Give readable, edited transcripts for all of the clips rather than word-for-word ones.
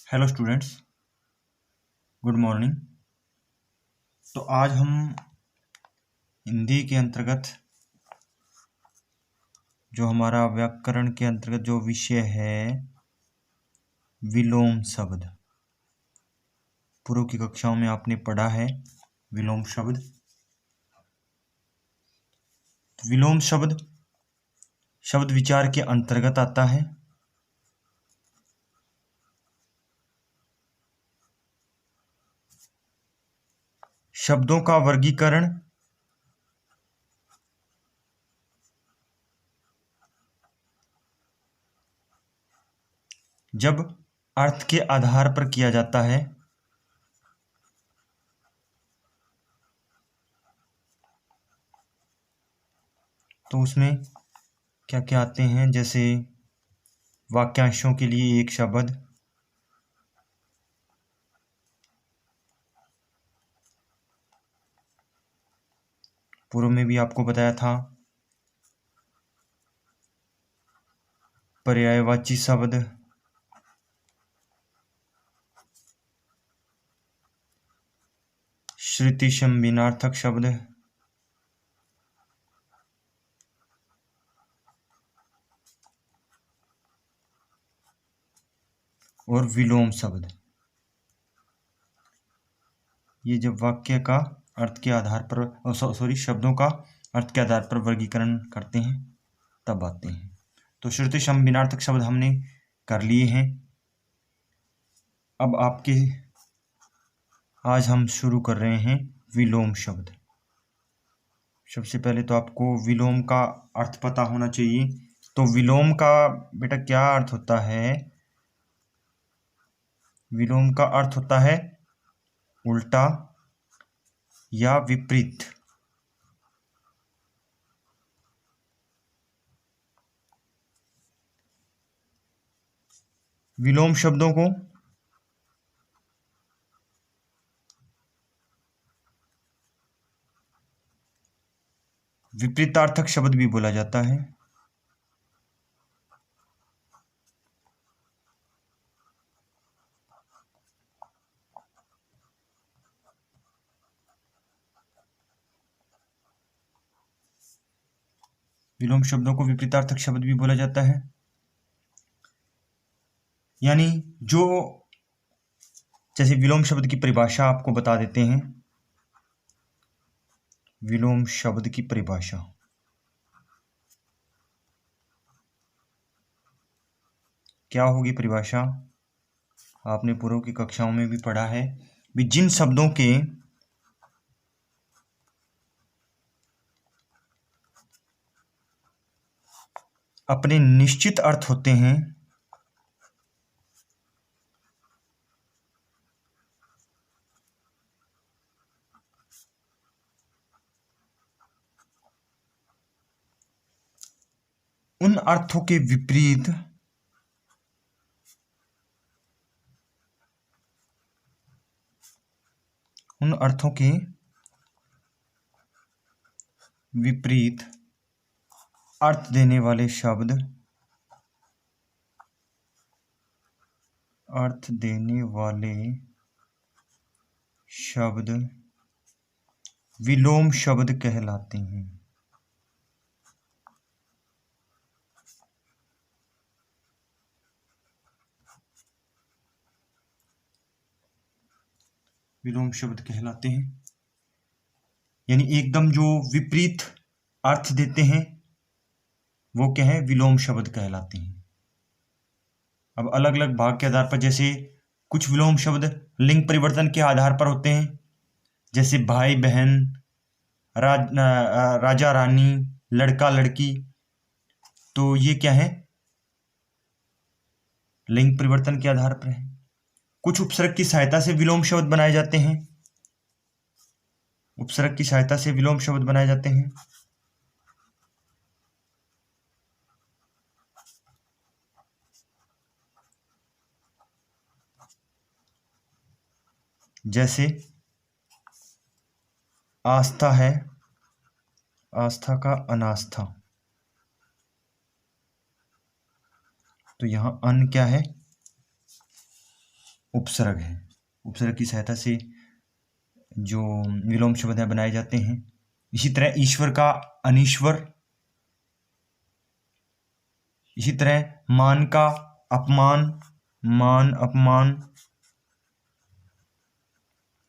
Hello students, good morning. तो आज हम हिंदी के अंतर्गत जो हमारा व्याकरण के अंतर्गत जो विषय है विलोम शब्द, पूर्व की कक्षाओं में आपने पढ़ा है विलोम शब्द। विलोम शब्द शब्द विचार के अंतर्गत आता है। शब्दों का वर्गीकरण जब अर्थ के आधार पर किया जाता है तो उसमें क्या क्या आते हैं, जैसे वाक्यांशों के लिए एक शब्द, पूर्व में भी आपको बताया था, पर्यायवाची शब्द, श्रुति संविनार्थक शब्द और विलोम शब्द। ये जब वाक्य का अर्थ के आधार पर शब्दों का अर्थ के आधार पर वर्गीकरण करते हैं तब आते हैं। तो श्रुति संविनार्थक शब्द हमने कर लिए हैं। अब आज हम शुरू कर रहे हैं विलोम शब्द। सबसे पहले तो आपको विलोम का अर्थ पता होना चाहिए। तो विलोम का बेटा क्या अर्थ होता है? विलोम का अर्थ होता है उल्टा या विपरीत। विलोम शब्दों को विपरीतार्थक शब्द भी बोला जाता है। विलोम शब्दों को विपरीतार्थक शब्द भी बोला जाता है, यानी जो, जैसे विलोम शब्द की परिभाषा आपको बता देते हैं। विलोम शब्द की परिभाषा क्या होगी? परिभाषा आपने पूर्व की कक्षाओं में भी पढ़ा है भी। जिन शब्दों के अपने निश्चित अर्थ होते हैं उन अर्थों के विपरीत अर्थ देने वाले शब्द विलोम शब्द कहलाते हैं। विलोम शब्द कहलाते हैं, यानी एकदम जो विपरीत अर्थ देते हैं वो क्या है? विलोम शब्द कहलाते हैं। अब अलग अलग भाग के आधार पर, जैसे कुछ विलोम शब्द लिंग परिवर्तन के आधार पर होते हैं, जैसे भाई बहन, राजा रानी, लड़का लड़की। तो ये क्या है? लिंग परिवर्तन के आधार पर है। कुछ उपसर्ग की सहायता से विलोम शब्द बनाए जाते हैं। उपसर्ग की सहायता से विलोम शब्द बनाए जाते हैं। जैसे आस्था है, आस्था का अनास्था। तो यहां अन क्या है? उपसर्ग है। उपसर्ग की सहायता से जो विलोम शब्द हैं बनाए जाते हैं। इसी तरह ईश्वर का अनीश्वर, इसी तरह मान का अपमान, मान अपमान।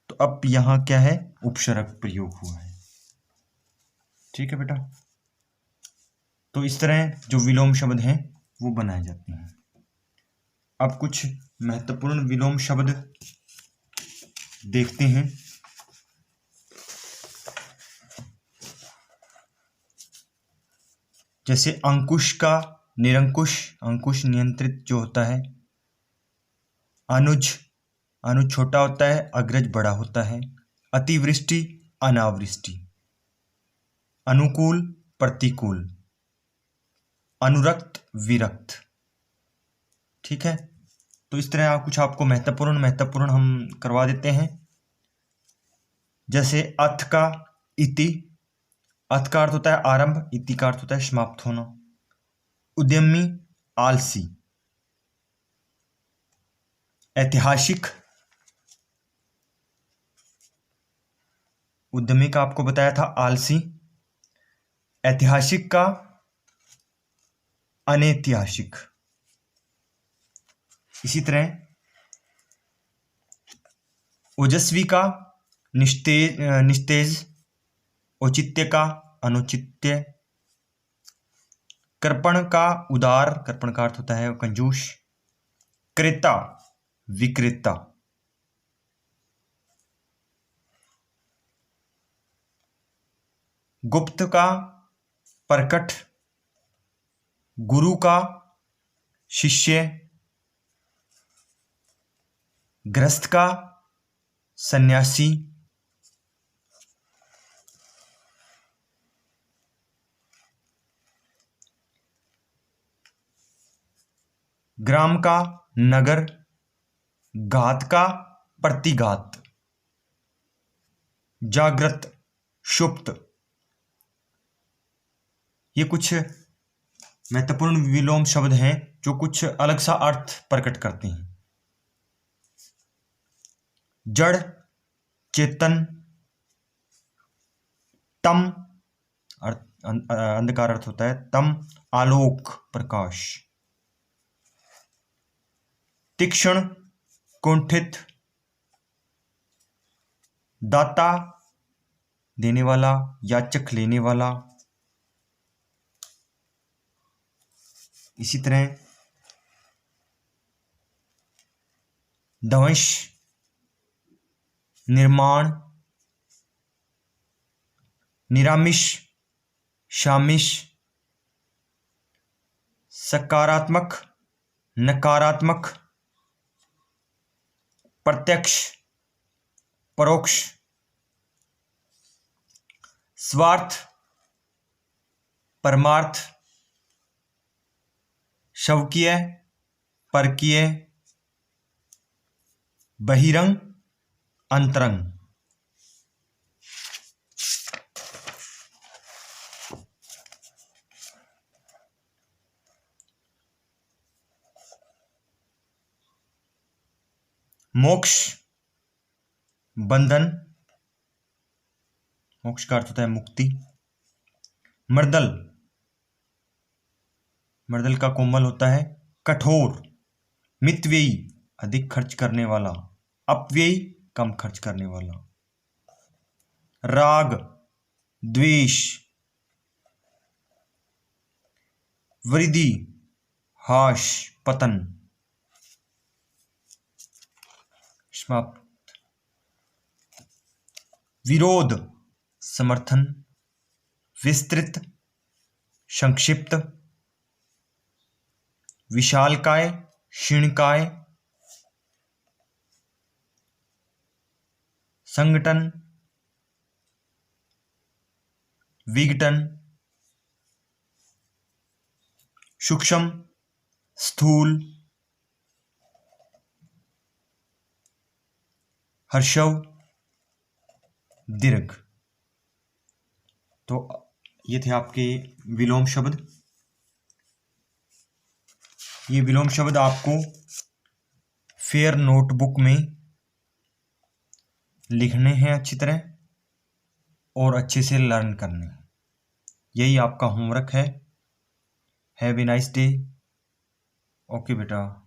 तो अब यहां क्या है, उपसर्ग प्रयोग हुआ है। ठीक है बेटा, तो इस तरह जो विलोम शब्द हैं वो बनाए जाते हैं। अब कुछ महत्वपूर्ण विलोम शब्द देखते हैं। जैसे अंकुश का निरंकुश, अंकुश नियंत्रित जो होता है। अनुज, अनुज छोटा होता है, अग्रज बड़ा होता है। अतिवृष्टि, अनावृष्टि। अनुकूल, प्रतिकूल। अनुरक्त, विरक्त। ठीक है, तो इस तरह कुछ आपको महत्वपूर्ण हम करवा देते हैं। जैसे अथ का इति, अथ का अर्थ होता है आरंभ, इति का अर्थ होता है समाप्त होना। उद्यमी, आलसी। ऐतिहासिक, उद्यमी का आपको बताया था आलसी। ऐतिहासिक का अनैतिहासिक। इसी तरह ओजस्वी का निस्तेज, निस्तेज। औचित्य का अनुचित्य। कृपण का उदार, कृपण का अर्थ होता है कंजूस। क्रेता, विक्रेता। गुप्त का प्रकट। गुरु का शिष्य। गृहस्थ का सन्यासी। ग्राम का नगर। घात का प्रतिघात। जागृत, सुप्त। ये कुछ महत्वपूर्ण विलोम शब्द हैं जो कुछ अलग सा अर्थ प्रकट करते हैं। जड़, चेतन। तम, अंधकार अर्थ होता है तम, आलोक, प्रकाश। तीक्ष्ण, कुंठित। दाता, देने वाला, याचक, लेने वाला। इसी तरह ध्वंस, निर्माण। निरामिष, शामिश। सकारात्मक, नकारात्मक। प्रत्यक्ष, परोक्ष। स्वार्थ, परमार्थ। शवकीय, परकीय। बहिरंग, अंतरंग। मोक्ष, बंधन। मोक्ष का अर्थ होता है मुक्ति। मर्दल, मर्दल का कोमल होता है कठोर। मितव्ययी, अधिक खर्च करने वाला। अपव्ययी, कम खर्च करने वाला। राग, द्वेष। वृद्धि, हाश, पतन। समाप्त। विरोध, समर्थन। विस्तृत, संक्षिप्त। विशालकाय, क्षीणकाय। संगठन, विघटन। सूक्ष्म, स्थूल। हर्षव, दीर्घ। तो ये थे आपके विलोम शब्द। ये विलोम शब्द आपको फेयर नोटबुक में लिखने हैं अच्छी तरह और अच्छे से लर्न करने हैं। यही आपका होमवर्क है। Have a nice day. Okay बेटा।